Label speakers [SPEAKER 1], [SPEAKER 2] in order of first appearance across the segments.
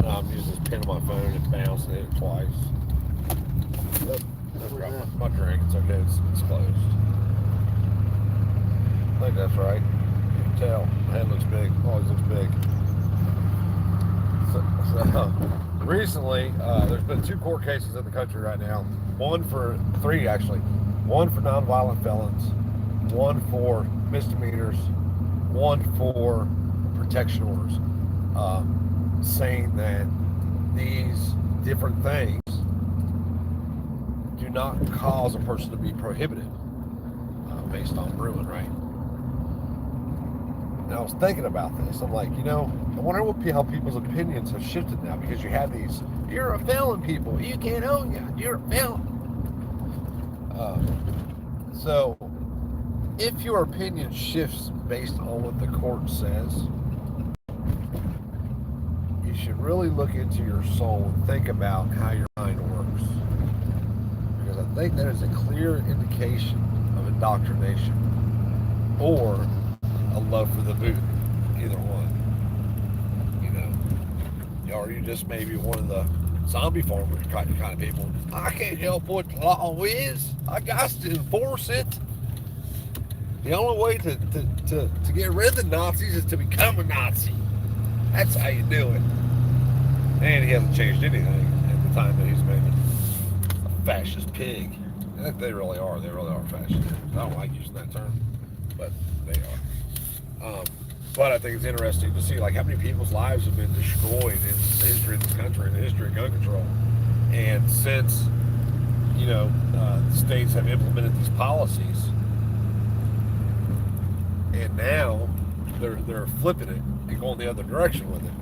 [SPEAKER 1] No, I'm using this pin on my phone. It bounced and hit it twice. Oh, I dropped my drink. It's okay. It's closed. I think that's right. You can tell. My head looks big. Always looks big. So recently, there's been 2 court cases in the country right now. 3 actually. 1 for nonviolent felons, 1 for misdemeanors, 1 for protection orders, saying that these different things do not cause a person to be prohibited based on brewing, right? And I was thinking about this. I'm like, I wonder how people's opinions have shifted now, because you have these, you're a felon, people, you can't own you, you're a felon. So, if your opinion shifts based on what the court says, you should really look into your soul and think about how your mind works. Because I think that is a clear indication of indoctrination or a love for the boot. Either one. Or you just maybe one of the zombie farmers kind of people. I can't help what the law is. I got to enforce it. The only way to get rid of the Nazis is to become a Nazi. That's how you do it. And he hasn't changed anything at the time that he's made a fascist pig. And they really are. They really are fascist. I don't like using that term, but they are. But I think it's interesting to see how many people's lives have been destroyed in the history of this country, in the history of gun control. And since, the states have implemented these policies, and now they're flipping it and going the other direction with it.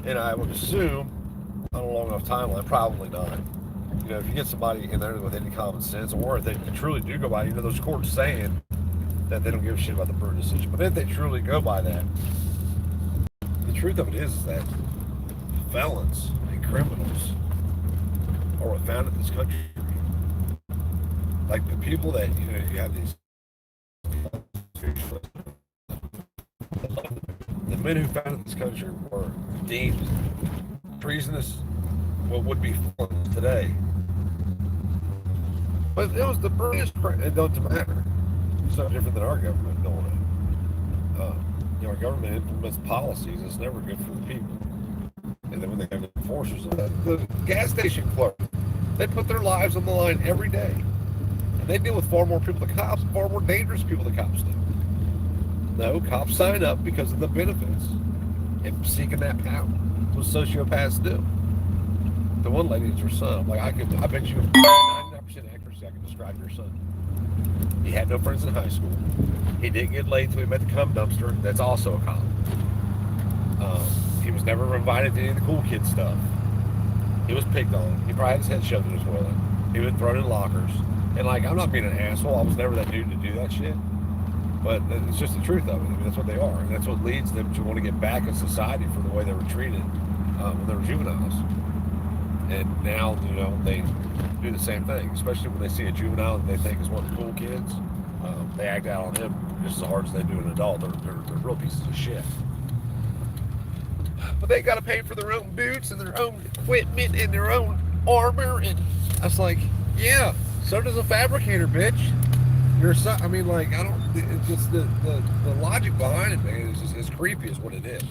[SPEAKER 1] And I would assume, on a long enough timeline, probably not. If you get somebody in there with any common sense, or if they truly do go by, those courts saying that they don't give a shit about the Burr decision. But if they truly go by that, the truth of it is that felons and criminals are what founded this country. Like the people that, you have these, the men who founded this country were deemed treasonous, what would be felons today. But it was the Burrest, it doesn't matter. It's no different than our government doing it. Our government implements policies that's never good for the people. And then when they have enforcers, the gas station clerk, they put their lives on the line every day. And they deal with far more people than cops, far more dangerous people than cops do. No, cops sign up because of the benefits and seeking that power. That's what sociopaths do. The one lady is her son. I'm like, I bet you with 99% accuracy I can describe your son. He had no friends in high school. He didn't get laid until he met the cum dumpster. That's also a cop. He was never invited to any of the cool kid stuff. He was picked on. He probably had his head shoved in his toilet. He was thrown in lockers. And I'm not being an asshole. I was never that dude to do that shit. But it's just the truth of it. That's what they are. And that's what leads them to want to get back in society for the way they were treated when they were juveniles. And now, they do the same thing, especially when they see a juvenile that they think is one of the cool kids. They act out on him just as hard as they do an adult. They're real pieces of shit. But they got to pay for their own boots and their own equipment and their own armor. And I was like, yeah, so does a fabricator, bitch. I don't, it's just the logic behind it, man, is just as creepy as what it is.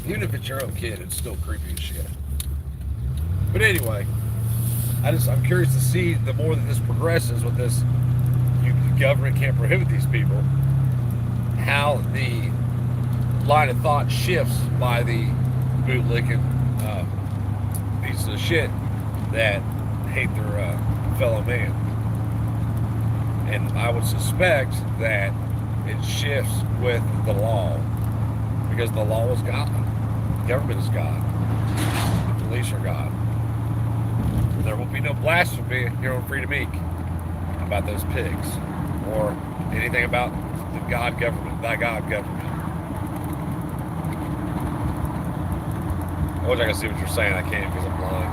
[SPEAKER 1] Even if it's your own kid, it's still creepy as shit. But anyway, I'm curious to see the more that this progresses with this, the government can't prohibit these people, how the line of thought shifts by the bootlicking pieces of shit that hate their fellow man. And I would suspect that it shifts with the law, because the law is God, the government is God, the police are God. There will be no blasphemy here on Freedom Inc. about those pigs or anything about the God government, thy God government. I wish I could see what you're saying. I can't because I'm blind.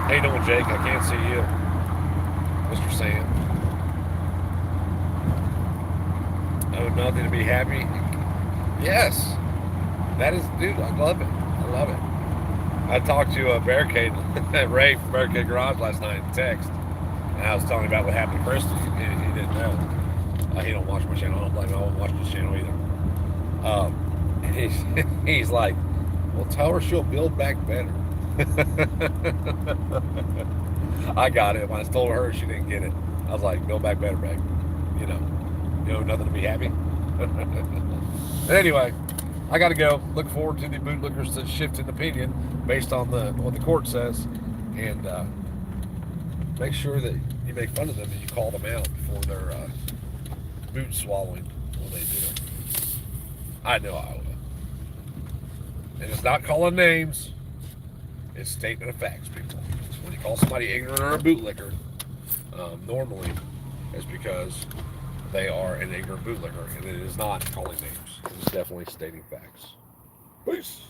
[SPEAKER 1] How you doing, Jake? I can't see you. Mr. Sam. Oh, nothing to be happy? Yes. That is, dude, I love it. I love it. I talked to a Barricade, Ray from Barricade Garage last night in text, and I was telling him about what happened to Christy, and he didn't know. He don't watch my channel. I don't blame him. I won't watch this channel either. And he's like, well, tell her she'll build back better. I got it. When I told her, she didn't get it. I was like, build back better, babe. You know, nothing to be happy. Anyway, I got to go. Look forward to the bootlickers' shift in opinion based on what the court says, and make sure that you make fun of them and you call them out for their boot swallowing when they do. I know I will. And it's not calling names. It's statement of facts, people. When you call somebody ignorant or a bootlicker, normally it's because they are an ignorant bootlicker, and it is not calling names. It is definitely stating facts. Peace.